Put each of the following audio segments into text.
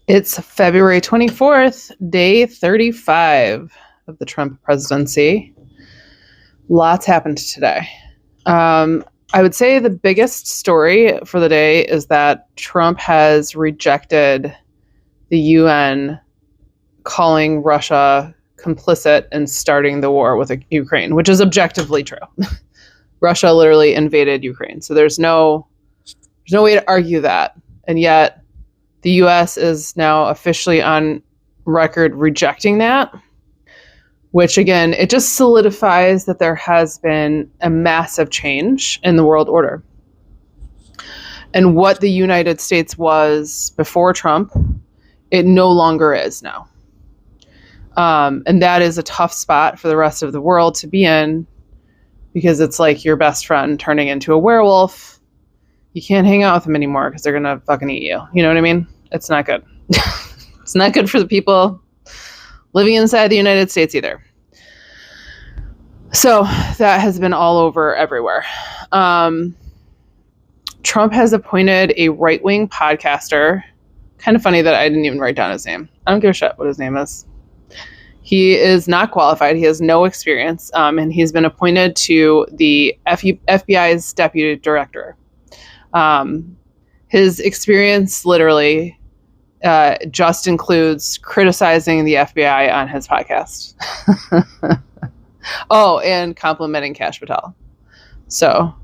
It's February 24th, day 35 of the Trump presidency. Lots happened today. I would say the biggest story for the day is that Trump has rejected the UN calling Russia complicit in starting the war with Ukraine, which is objectively true. Russia literally invaded Ukraine. So there's no way to argue that. And yet the US is now officially on record rejecting that, which again, it just solidifies that there has been a massive change in the world order. And what the United States was before Trump, it no longer is now. And that is a tough spot for the rest of the world to be in, because it's like your best friend turning into a werewolf. You can't hang out with them anymore because they're going to fucking eat you. You know what I mean? It's not good. It's not good for the people living inside the United States either. So that has been all over everywhere. Trump has appointed a right-wing podcaster. Kind of funny that I didn't even write down his name. I don't give a shit what his name is. He is not qualified. He has no experience. And he's been appointed to the FBI's deputy director. His experience literally just includes criticizing the FBI on his podcast. Oh, and complimenting Kash Patel. So,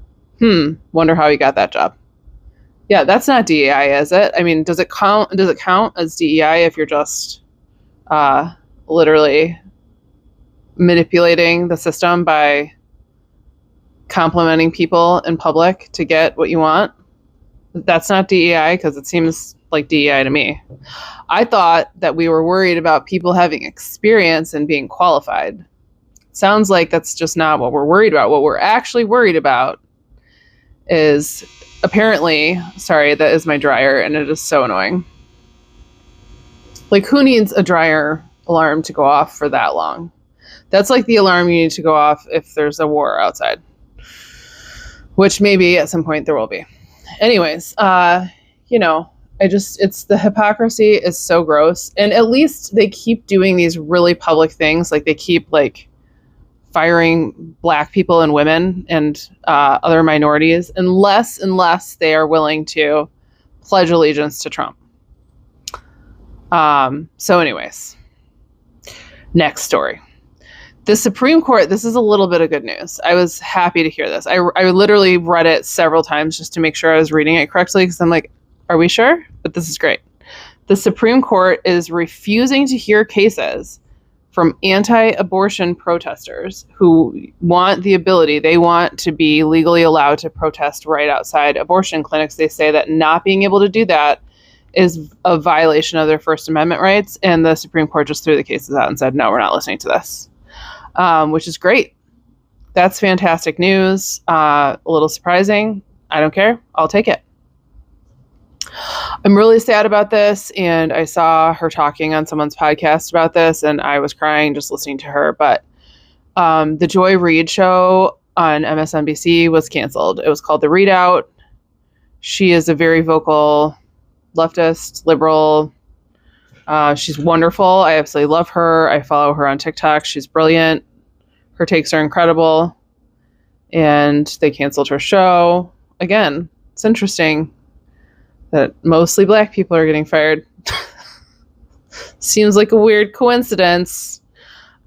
wonder how he got that job. Yeah, that's not DEI, is it? I mean, does it count as DEI if you're just literally manipulating the system by complimenting people in public to get what you want? That's not DEI, because it seems like DEI to me. I thought that we were worried about people having experience and being qualified. Sounds like that's just not what we're worried about. What we're actually worried about is apparently, sorry, that is my dryer and it is so annoying. Like, who needs a dryer alarm to go off for that long? That's like the alarm you need to go off if there's a war outside, which maybe at some point there will be. Anyways, it's the hypocrisy is so gross. And at least they keep doing these really public things. Like, they keep firing Black people and women and other minorities unless they are willing to pledge allegiance to Trump. So anyways, next story. The Supreme Court, this is a little bit of good news. I was happy to hear this. I literally read it several times just to make sure I was reading it correctly, because I'm like, are we sure? But this is great. The Supreme Court is refusing to hear cases from anti-abortion protesters who want the ability, they want to be legally allowed to protest right outside abortion clinics. They say that not being able to do that is a violation of their First Amendment rights. And the Supreme Court just threw the cases out and said, no, we're not listening to this, which is great. That's fantastic news. A little surprising. I don't care. I'll take it. I'm really sad about this, and I saw her talking on someone's podcast about this, and I was crying just listening to her. But the Joy Reid show on MSNBC was canceled. It was called The Readout. She is a very vocal leftist, liberal. She's wonderful. I absolutely love her. I follow her on TikTok. She's brilliant. Her takes are incredible. And they canceled her show. Again, it's interesting that mostly Black people are getting fired. Seems like a weird coincidence.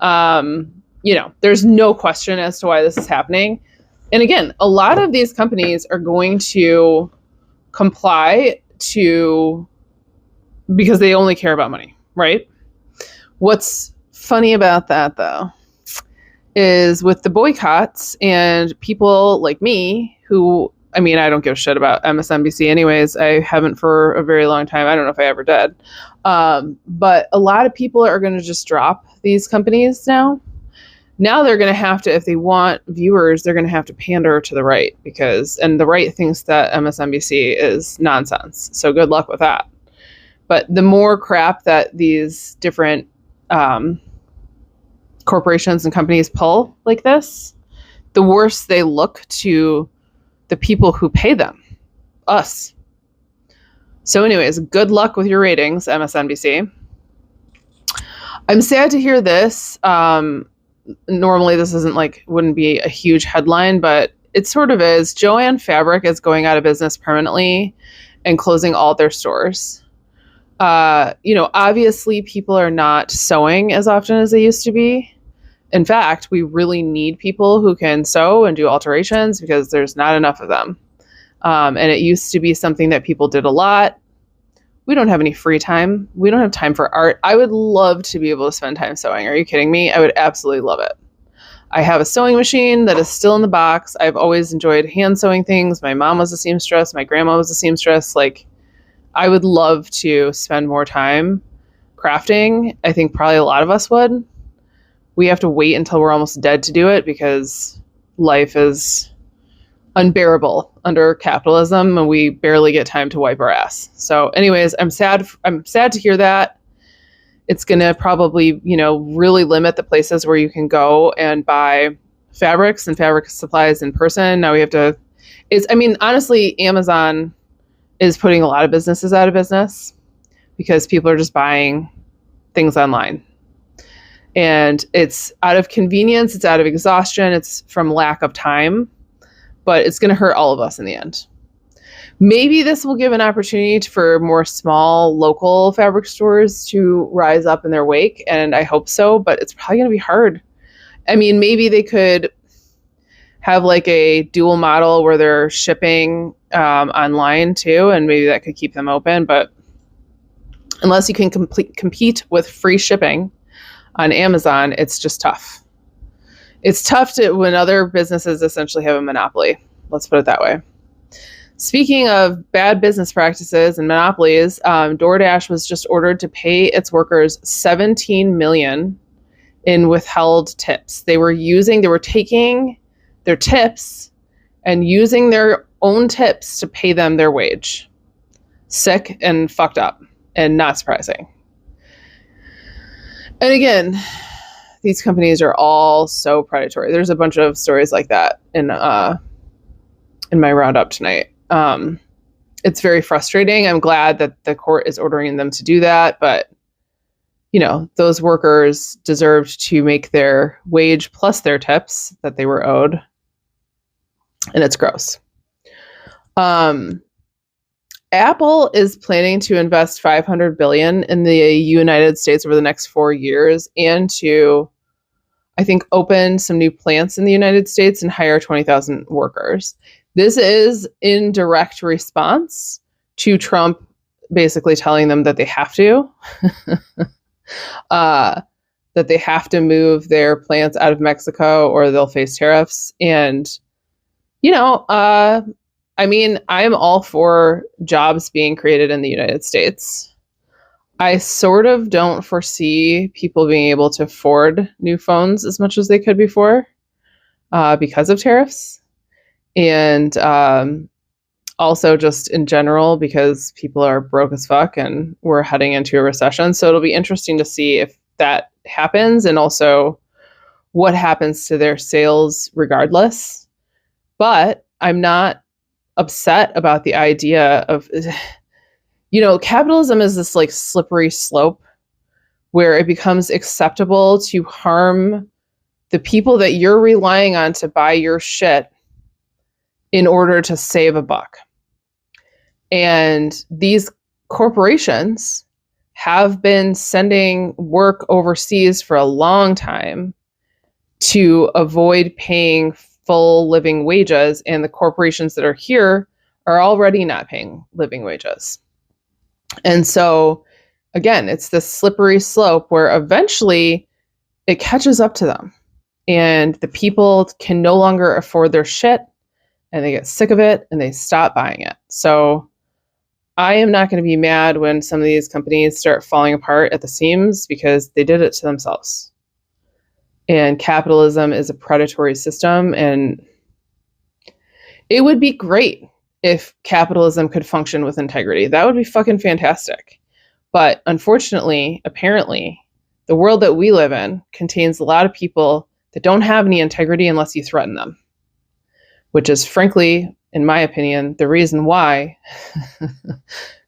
There's no question as to why this is happening. And again, a lot of these companies are going to comply because they only care about money, right? What's funny about that, though, is with the boycotts and people like me who, I don't give a shit about MSNBC anyways. I haven't for a very long time. I don't know if I ever did. But a lot of people are going to just drop these companies now. Now they're going to have to, if they want viewers, they're going to have to pander to the right, and the right thinks that MSNBC is nonsense. So good luck with that. But the more crap that these different corporations and companies pull like this, the worse they look to the people who pay them, us. So anyways, good luck with your ratings, MSNBC. I'm sad to hear this. Normally this wouldn't be a huge headline, but it sort of is. Jo-Ann Fabric is going out of business permanently and closing all their stores. Obviously people are not sewing as often as they used to be. In fact, we really need people who can sew and do alterations because there's not enough of them. And it used to be something that people did a lot. We don't have any free time. We don't have time for art. I would love to be able to spend time sewing. Are you kidding me? I would absolutely love it. I have a sewing machine that is still in the box. I've always enjoyed hand sewing things. My mom was a seamstress. My grandma was a seamstress. I would love to spend more time crafting. I think probably a lot of us would. We have to wait until we're almost dead to do it because life is unbearable under capitalism and we barely get time to wipe our ass. So anyways, I'm sad to hear that. It's going to probably, really limit the places where you can go and buy fabrics and fabric supplies in person. Now we have to, honestly, Amazon is putting a lot of businesses out of business because people are just buying things online. And it's out of convenience, it's out of exhaustion, it's from lack of time, but it's going to hurt all of us in the end. Maybe this will give an opportunity for more small local fabric stores to rise up in their wake, and I hope so, but it's probably going to be hard. Maybe they could have a dual model where they're shipping online too, and maybe that could keep them open, but unless you can compete with free shipping on Amazon, it's just tough. It's tough when other businesses essentially have a monopoly. Let's put it that way. Speaking of bad business practices and monopolies, DoorDash was just ordered to pay its workers $17 million in withheld tips. They were taking their tips and using their own tips to pay them their wage. Sick and fucked up and not surprising. And again, these companies are all so predatory. There's a bunch of stories like that in my roundup tonight. It's very frustrating. I'm glad that the court is ordering them to do that, but those workers deserved to make their wage plus their tips that they were owed. And it's gross. Apple is planning to invest $500 billion in the United States over the next 4 years and to, I think, open some new plants in the United States and hire 20,000 workers. This is in direct response to Trump basically telling them that they have to, that they have to move their plants out of Mexico or they'll face tariffs. And, I'm all for jobs being created in the United States. I sort of don't foresee people being able to afford new phones as much as they could before because of tariffs. And also just in general, because people are broke as fuck and we're heading into a recession. So it'll be interesting to see if that happens and also what happens to their sales regardless. But I'm not upset about the idea of, capitalism is this slippery slope where it becomes acceptable to harm the people that you're relying on to buy your shit in order to save a buck. And these corporations have been sending work overseas for a long time to avoid paying full living wages, and the corporations that are here are already not paying living wages. And so, again, it's this slippery slope where eventually it catches up to them, and the people can no longer afford their shit, and they get sick of it, and they stop buying it. So I am not going to be mad when some of these companies start falling apart at the seams because they did it to themselves. And capitalism is a predatory system, and it would be great if capitalism could function with integrity. That would be fucking fantastic. But unfortunately, apparently, the world that we live in contains a lot of people that don't have any integrity unless you threaten them, which is, frankly, in my opinion, the reason why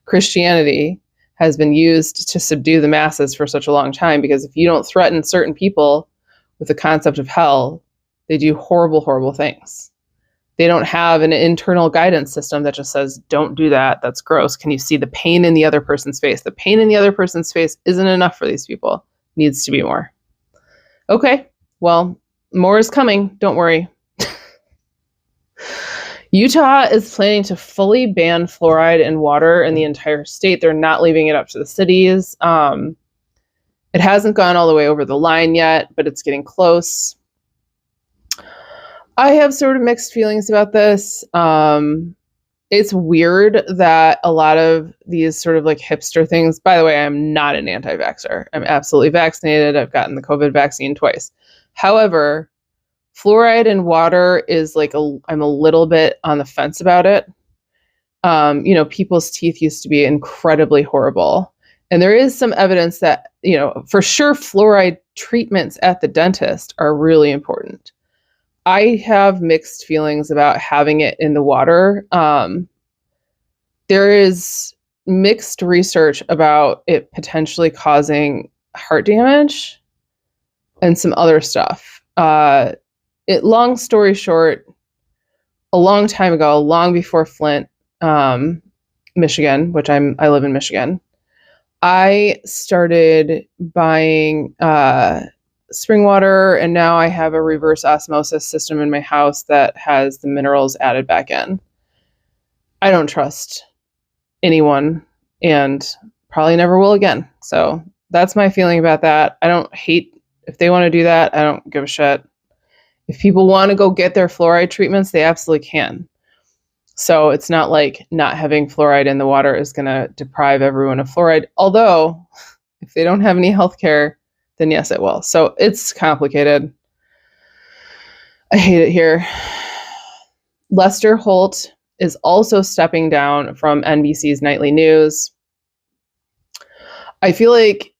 Christianity has been used to subdue the masses for such a long time, because if you don't threaten certain people with the concept of hell, they do horrible, horrible things. They don't have an internal guidance system that just says, don't do that. That's gross. Can you see the pain in the other person's face? The pain in the other person's face isn't enough for these people. It needs to be more. Okay, well, more is coming. Don't worry. Utah is planning to fully ban fluoride in water in the entire state. They're not leaving it up to the cities. It hasn't gone all the way over the line yet, but it's getting close. I have sort of mixed feelings about this. It's weird that a lot of these sort of like hipster things, by the way, I'm not an anti-vaxxer. I'm absolutely vaccinated. I've gotten the COVID vaccine twice. However, fluoride in water is like, I'm a little bit on the fence about it. People's teeth used to be incredibly horrible. And there is some evidence that, for sure, fluoride treatments at the dentist are really important. I have mixed feelings about having it in the water. There is mixed research about it potentially causing heart damage and some other stuff. Long story short, a long time ago, long before Flint, Michigan, which I live in Michigan, I started buying spring water, and now I have a reverse osmosis system in my house that has the minerals added back in. I don't trust anyone, and probably never will again. So that's my feeling about that. I don't hate if they want to do that. I don't give a shit. If people want to go get their fluoride treatments, they absolutely can. So it's not like not having fluoride in the water is going to deprive everyone of fluoride. Although, if they don't have any health care, then yes, it will. So it's complicated. I hate it here. Lester Holt is also stepping down from NBC's Nightly News. I feel like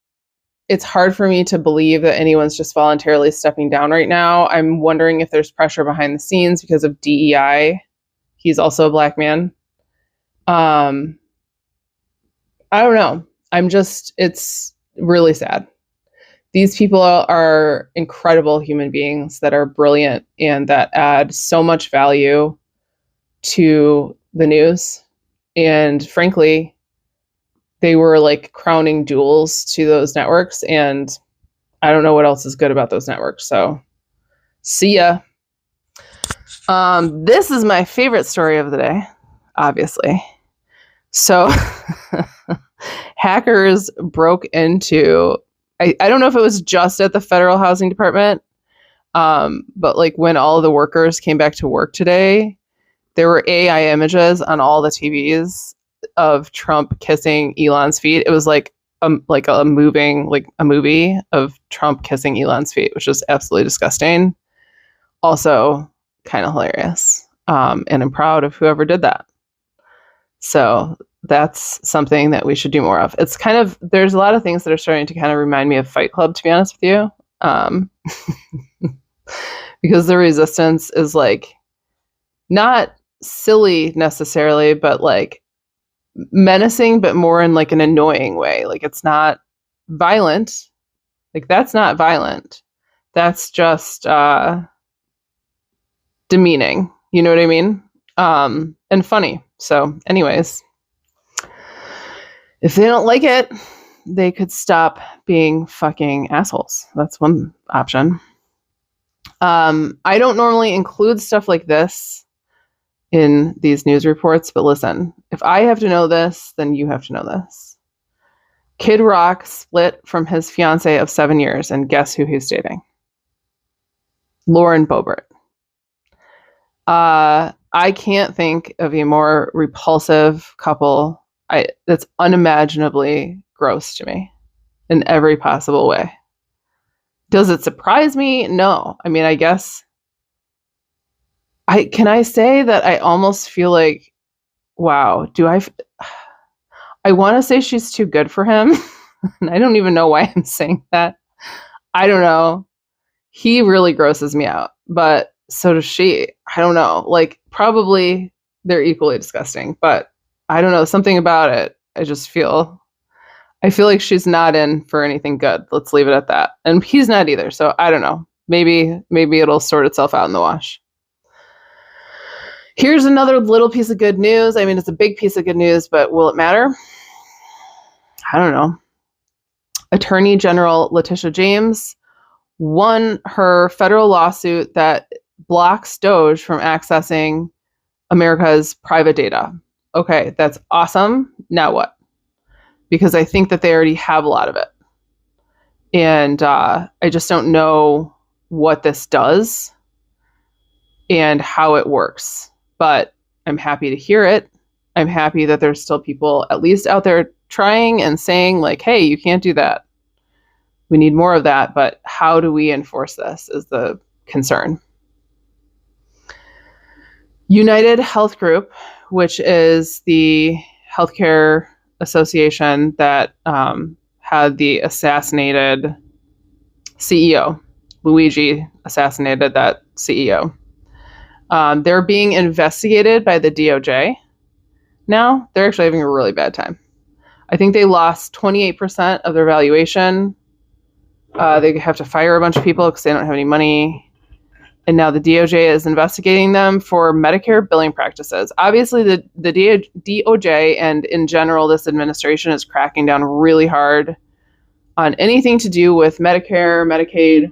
it's hard for me to believe that anyone's just voluntarily stepping down right now. I'm wondering if there's pressure behind the scenes because of DEI. He's also a black man. I don't know. It's really sad. These people are incredible human beings that are brilliant and that add so much value to the news. And frankly, they were like crowning jewels to those networks. And I don't know what else is good about those networks. So see ya. This is my favorite story of the day, obviously. So hackers broke into, I don't know if it was just at the Federal Housing Department, but like when all of the workers came back to work today, there were AI images on all the TVs of Trump kissing Elon's feet. It was like a movie of Trump kissing Elon's feet, which is absolutely disgusting. Also kind of hilarious. And I'm proud of whoever did that. So that's something that we should do more of. It's kind of, there's a lot of things that are starting to kind of remind me of Fight Club, to be honest with you. Because the resistance is like not silly necessarily, but like menacing, but more in like an annoying way. Like it's not violent. Like that's not violent. That's just demeaning. You know what I mean? And funny. So anyways, if they don't like it, they could stop being fucking assholes. That's one option. I don't normally include stuff like this in these news reports, but listen, if I have to know this, then you have to know this. Kid Rock split from his fiance of 7 years, and guess who he's dating? Lauren Boebert. I can't think of a more repulsive couple. That's unimaginably gross to me in every possible way. Does it surprise me? No. I mean, I guess can I say that I almost feel like, wow, I want to say she's too good for him. And I don't even know why I'm saying that. I don't know. He really grosses me out, but so does she. I don't know. Like, probably they're equally disgusting, but I don't know. Something about it I feel like she's not in for anything good. Let's leave it at that. And he's not either. So I don't know. Maybe it'll sort itself out in the wash. Here's another little piece of good news. I mean, it's a big piece of good news, but will it matter? I don't know. Attorney General Letitia James won her federal lawsuit that blocks DOJ from accessing America's private data. Okay, that's awesome. Now what? Because I think that they already have a lot of it. And I just don't know what this does and how it works. But I'm happy to hear it. I'm happy that there's still people at least out there trying and saying like, hey, you can't do that. We need more of that. But how do we enforce this is the concern. United Health Group, which is the healthcare association that had the assassinated CEO. Luigi assassinated that CEO. They're being investigated by the DOJ. Now they're actually having a really bad time. I think they lost 28% of their valuation. They have to fire a bunch of people because they don't have any money. And now the DOJ is investigating them for Medicare billing practices. Obviously, the DOJ and in general, this administration is cracking down really hard on anything to do with Medicare, Medicaid,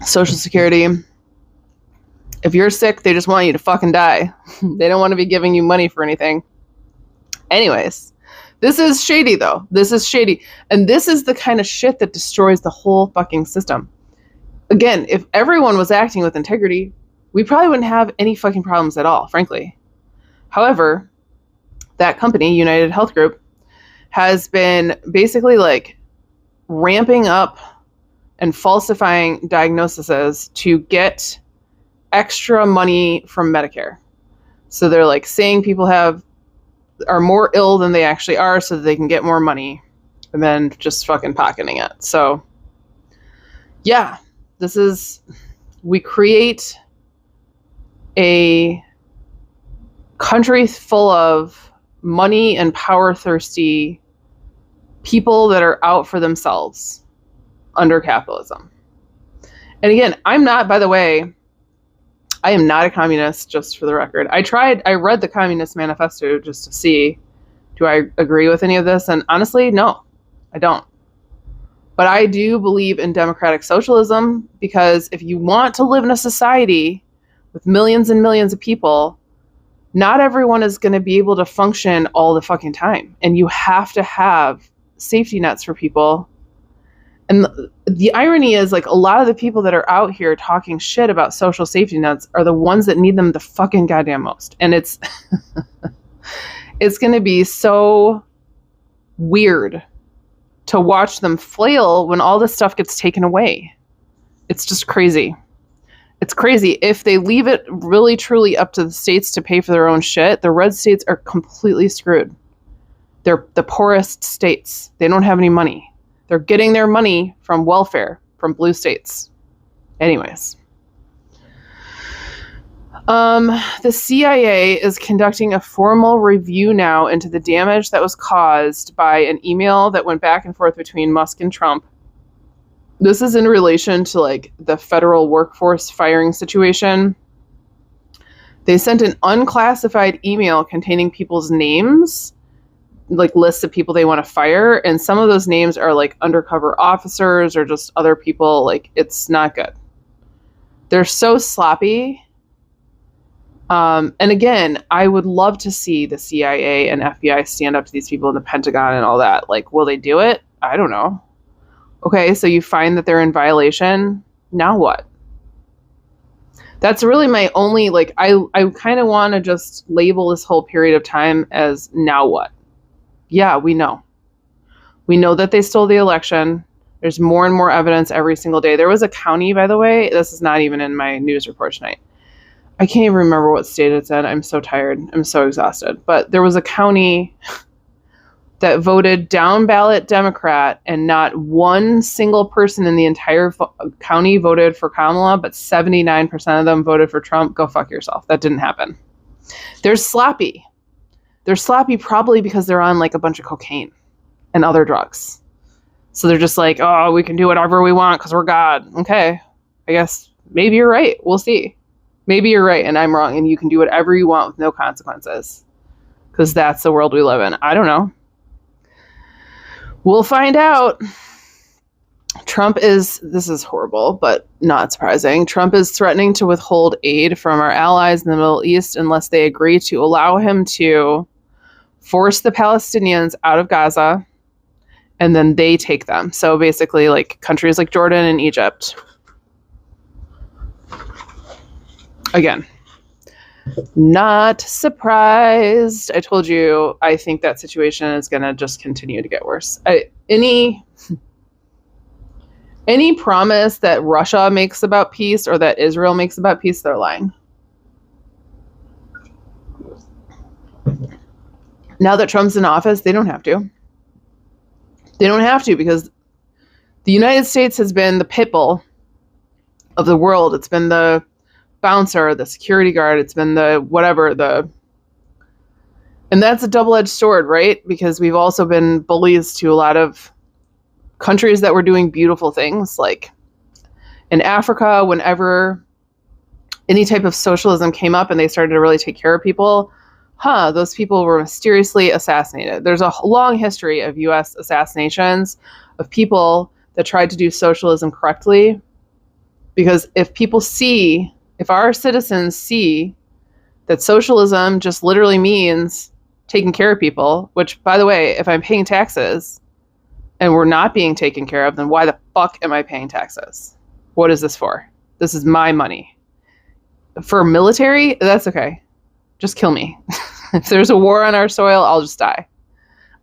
Social Security. If you're sick, they just want you to fucking die. They don't want to be giving you money for anything. Anyways, this is shady, though. This is shady. And this is the kind of shit that destroys the whole fucking system. Again, if everyone was acting with integrity, we probably wouldn't have any fucking problems at all, frankly. However, that company, United Health Group, has been basically like ramping up and falsifying diagnoses to get extra money from Medicare. So they're like saying people are more ill than they actually are so that they can get more money and then just fucking pocketing it. So yeah, we create a country full of money and power thirsty people that are out for themselves under capitalism. And again, I am not a communist, just for the record. I read the Communist Manifesto just to see, do I agree with any of this? And honestly, no, I don't. But I do believe in democratic socialism because if you want to live in a society with millions and millions of people, not everyone is going to be able to function all the fucking time. And you have to have safety nets for people. And the irony is, like, a lot of the people that are out here talking shit about social safety nets are the ones that need them the fucking goddamn most. And it's going to be so weird to watch them flail when all this stuff gets taken away. It's just crazy. It's crazy. If they leave it really truly up to the states to pay for their own shit, the red states are completely screwed. They're the poorest states. They don't have any money. They're getting their money from welfare from blue states. Anyways. The CIA is conducting a formal review now into the damage that was caused by an email that went back and forth between Musk and Trump. This is in relation to like the federal workforce firing situation. They sent an unclassified email containing people's names, like lists of people they want to fire. And some of those names are like undercover officers or just other people. Like, it's not good. They're so sloppy. And again, I would love to see the CIA and FBI stand up to these people in the Pentagon and all that. Like, will they do it? I don't know. Okay, so you find that they're in violation. Now what? That's really my only, like, I kind of want to just label this whole period of time as now what? Yeah, we know. We know that they stole the election. There's more and more evidence every single day. There was a county, by the way, this is not even in my news report tonight. I can't even remember what state it's in. I'm so tired. I'm so exhausted. But there was a county that voted down ballot Democrat and not one single person in the entire county voted for Kamala, but 79% of them voted for Trump. Go fuck yourself. That didn't happen. They're sloppy. They're sloppy probably because they're on like a bunch of cocaine and other drugs. So they're just like, oh, we can do whatever we want because we're God. Okay, I guess maybe you're right. We'll see. Maybe you're right and I'm wrong and you can do whatever you want with no consequences. Because that's the world we live in. I don't know. We'll find out. This is horrible, but not surprising. Trump is threatening to withhold aid from our allies in the Middle East unless they agree to allow him to force the Palestinians out of Gaza and then they take them. So basically like countries like Jordan and Egypt. Again, not surprised. I told you, I think that situation is going to just continue to get worse. Any promise that Russia makes about peace or that Israel makes about peace, they're lying. Now that Trump's in office, they don't have to. They don't have to because the United States has been the pit bull of the world. It's been the bouncer, the security guard. It's been the whatever, and that's a double-edged sword, right? Because we've also been bullies to a lot of countries that were doing beautiful things, like in Africa, whenever any type of socialism came up and they started to really take care of people, those people were mysteriously assassinated. There's a long history of US assassinations of people that tried to do socialism correctly. Because if our citizens see that socialism just literally means taking care of people, which, by the way, if I'm paying taxes and we're not being taken care of, then why the fuck am I paying taxes? What is this for? This is my money. For military, that's okay. Just kill me. If there's a war on our soil, I'll just die.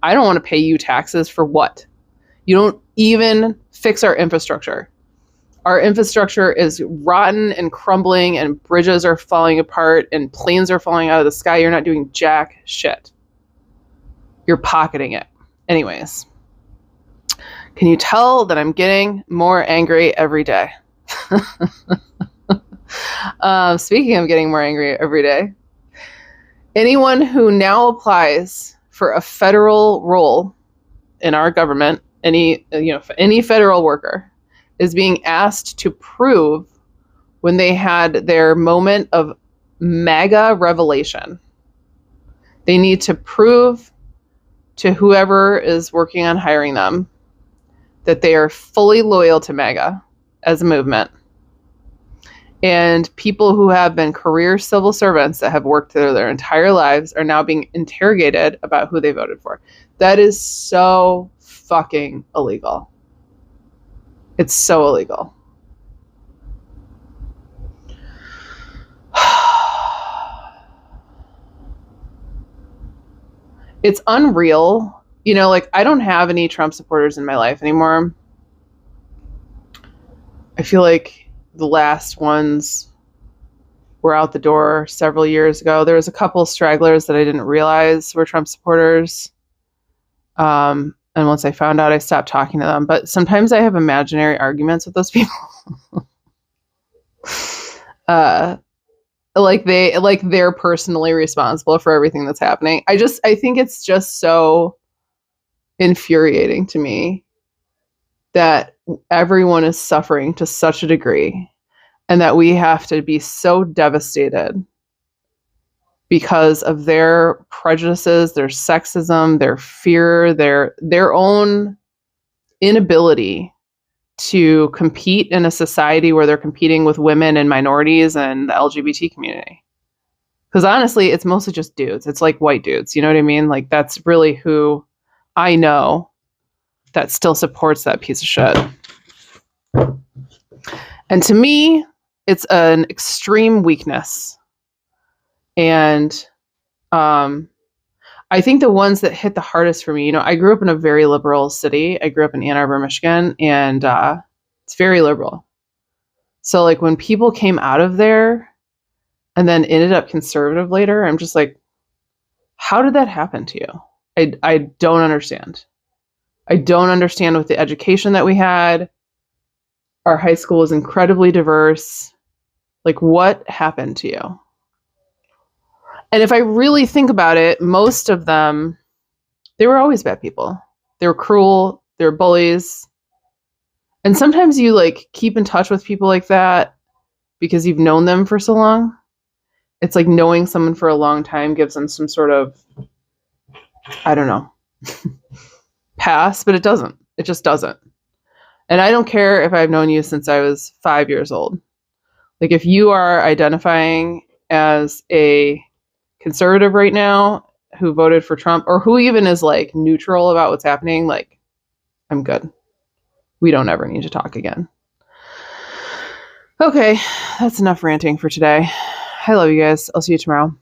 I don't want to pay you taxes for what? You don't even fix our infrastructure. Our infrastructure is rotten and crumbling and bridges are falling apart and planes are falling out of the sky. You're not doing jack shit. You're pocketing it. Anyways, can you tell that I'm getting more angry every day? Speaking of getting more angry every day, anyone who now applies for a federal role in our government, any federal worker, is being asked to prove when they had their moment of MAGA revelation. They need to prove to whoever is working on hiring them that they are fully loyal to MAGA as a movement. And people who have been career civil servants that have worked there their entire lives are now being interrogated about who they voted for. That is so fucking illegal. It's so illegal. It's unreal. I don't have any Trump supporters in my life anymore. I feel like the last ones were out the door several years ago. There was a couple stragglers that I didn't realize were Trump supporters. And once I found out, I stopped talking to them. But sometimes I have imaginary arguments with those people. They're personally responsible for everything that's happening. I think it's just so infuriating to me that everyone is suffering to such a degree and that we have to be so devastated because of their prejudices, their sexism, their fear, their own inability to compete in a society where they're competing with women and minorities and the LGBT community. Because honestly, it's mostly just dudes. It's like white dudes. You know what I mean? Like, that's really who I know that still supports that piece of shit. And to me, it's an extreme weakness. And I think the ones that hit the hardest for me, I grew up in a very liberal city. I grew up in Ann Arbor, Michigan, and it's very liberal. So like when people came out of there and then ended up conservative later, I'm just like, how did that happen to you? I don't understand. I don't understand with the education that we had. Our high school was incredibly diverse. Like, what happened to you? And if I really think about it, most of them, they were always bad people. They were cruel. They were bullies. And sometimes you like keep in touch with people like that because you've known them for so long. It's like knowing someone for a long time gives them some sort of, I don't know, pass, but it doesn't. It just doesn't. And I don't care if I've known you since I was 5 years old. Like if you are identifying as a conservative right now who voted for Trump or who even is like neutral about what's happening, like I'm good. We don't ever need to talk again. Okay, that's enough ranting for today. I love you guys. I'll see you tomorrow.